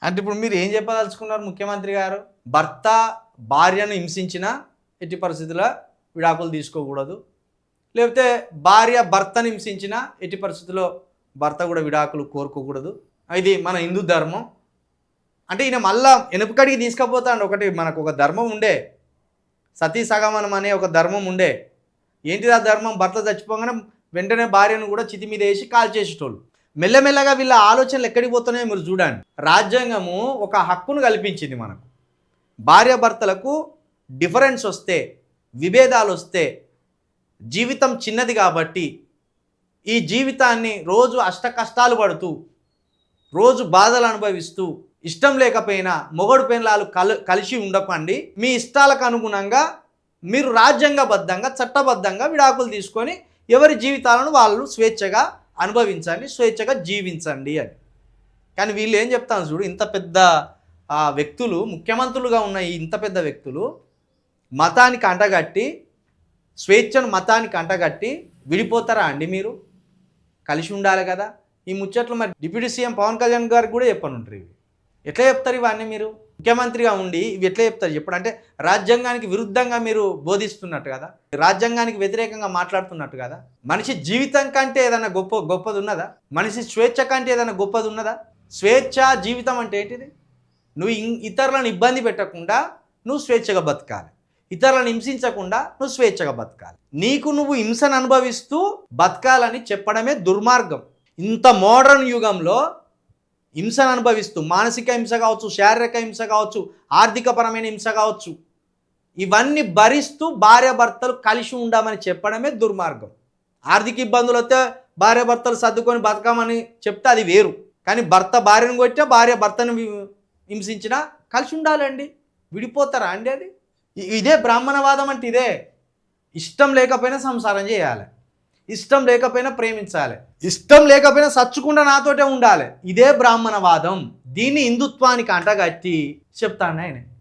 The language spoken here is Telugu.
అంటే ఇప్పుడు మీరు ఏం చెప్పదలుచుకున్నారు ముఖ్యమంత్రి గారు? భర్త భార్యను హింసించినా ఎట్టి పరిస్థితుల్లో విడాకులు తీసుకోకూడదు, లేకపోతే భార్య భర్తను హింసించినా ఎట్టి పరిస్థితుల్లో భర్త కూడా విడాకులు కోరుకోకూడదు, ఇది మన హిందూ ధర్మం. అంటే ఈయన మళ్ళా వెనుకడికి తీసుకుపోతాడు. ఒకటి మనకు ఒక ధర్మం ఉండే, సతీ సగమనం అనే ఒక ధర్మం ఉండే. ఏంటిది ఆ ధర్మం? భర్త చచ్చిపోగానే వెంటనే భార్యను కూడా చితి మీద వేసి కాల్చేసేటోళ్ళు. మెల్లమెల్లగా వీళ్ళ ఆలోచనలు ఎక్కడికి పోతున్నాయో మీరు చూడండి. రాజ్యాంగము ఒక హక్కును కల్పించింది మనకు. భార్యాభర్తలకు డిఫరెన్స్ వస్తే, విభేదాలు వస్తే, జీవితం చిన్నది కాబట్టి ఈ జీవితాన్ని రోజు అష్ట కష్టాలు పడుతూ, రోజు బాధలు అనుభవిస్తూ, ఇష్టం లేకపోయినా మొగడు పెళ్ళాలు కలిసి ఉండకండి, మీ ఇష్టాలకు అనుగుణంగా మీరు రాజ్యాంగబద్ధంగా చట్టబద్ధంగా విడాకులు తీసుకొని ఎవరి జీవితాలను వాళ్ళు స్వేచ్ఛగా అనుభవించండి, స్వేచ్ఛగా జీవించండి అని. కానీ వీళ్ళు ఏం చెప్తాను చూడు, ఇంత పెద్ద వ్యక్తులు, ముఖ్యమంత్రులుగా ఉన్న ఈ ఇంత పెద్ద వ్యక్తులు మతానికి అంటగట్టి, స్వేచ్ఛను మతానికి అంటగట్టి విడిపోతారా అండి? మీరు కలిసి ఉండాలి కదా. ఈ ముచ్చట్లు మరి డిప్యూటీ సీఎం పవన్ కళ్యాణ్ గారికి కూడా చెప్పనుంటారు. ఇవి ఎట్లా చెప్తారు? ఇవన్నీ మీరు ముఖ్యమంత్రిగా ఉండి ఇవి ఎట్లా చెప్తారు చెప్పండి? అంటే రాజ్యాంగానికి విరుద్ధంగా మీరు బోధిస్తున్నట్టు కదా, రాజ్యాంగానికి వ్యతిరేకంగా మాట్లాడుతున్నట్టు కదా. మనిషి జీవితం కంటే ఏదైనా గొప్పది ఉన్నదా? మనిషి స్వేచ్ఛ కంటే ఏదైనా గొప్పది ఉన్నదా? స్వేచ్ఛ జీవితం అంటే ఏంటిది? నువ్వు ఇతరులను ఇబ్బంది పెట్టకుండా నువ్వు స్వేచ్ఛగా బతకాలి, ఇతరులను హింసించకుండా నువ్వు స్వేచ్ఛగా బతకాలి. నీకు నువ్వు హింసను అనుభవిస్తూ బతకాలని చెప్పడమే దుర్మార్గం. ఇంత మోడర్న్ యుగంలో హింసను అనుభవిస్తూ, మానసిక హింస కావచ్చు, శారీరక హింస కావచ్చు, ఆర్థికపరమైన హింస కావచ్చు, ఇవన్నీ భరిస్తూ భార్యాభర్తలు కలిసి ఉండమని చెప్పడమే దుర్మార్గం. ఆర్థిక ఇబ్బందులు వస్తే భార్యాభర్తలు సర్దుకొని బతకమని చెప్తే అది వేరు. కానీ భర్త భార్యను కొట్టే, భార్య భర్తను హింసించినా కలిసి ఉండాలండి. విడిపోతారా అండి? అది ఇదే బ్రాహ్మణవాదం అంటే ఇదే. ఇష్టం లేకపోయినా సంసారం చేయాలి, ఇష్టం లేకపోయినా ప్రేమించాలి, ఇష్టం లేకపోయినా సచ్చుకుండా నాతోటే ఉండాలి. ఇదే బ్రాహ్మణవాదం. దీన్ని హిందుత్వానికి అంటగట్టి చెప్తాను ఆయన.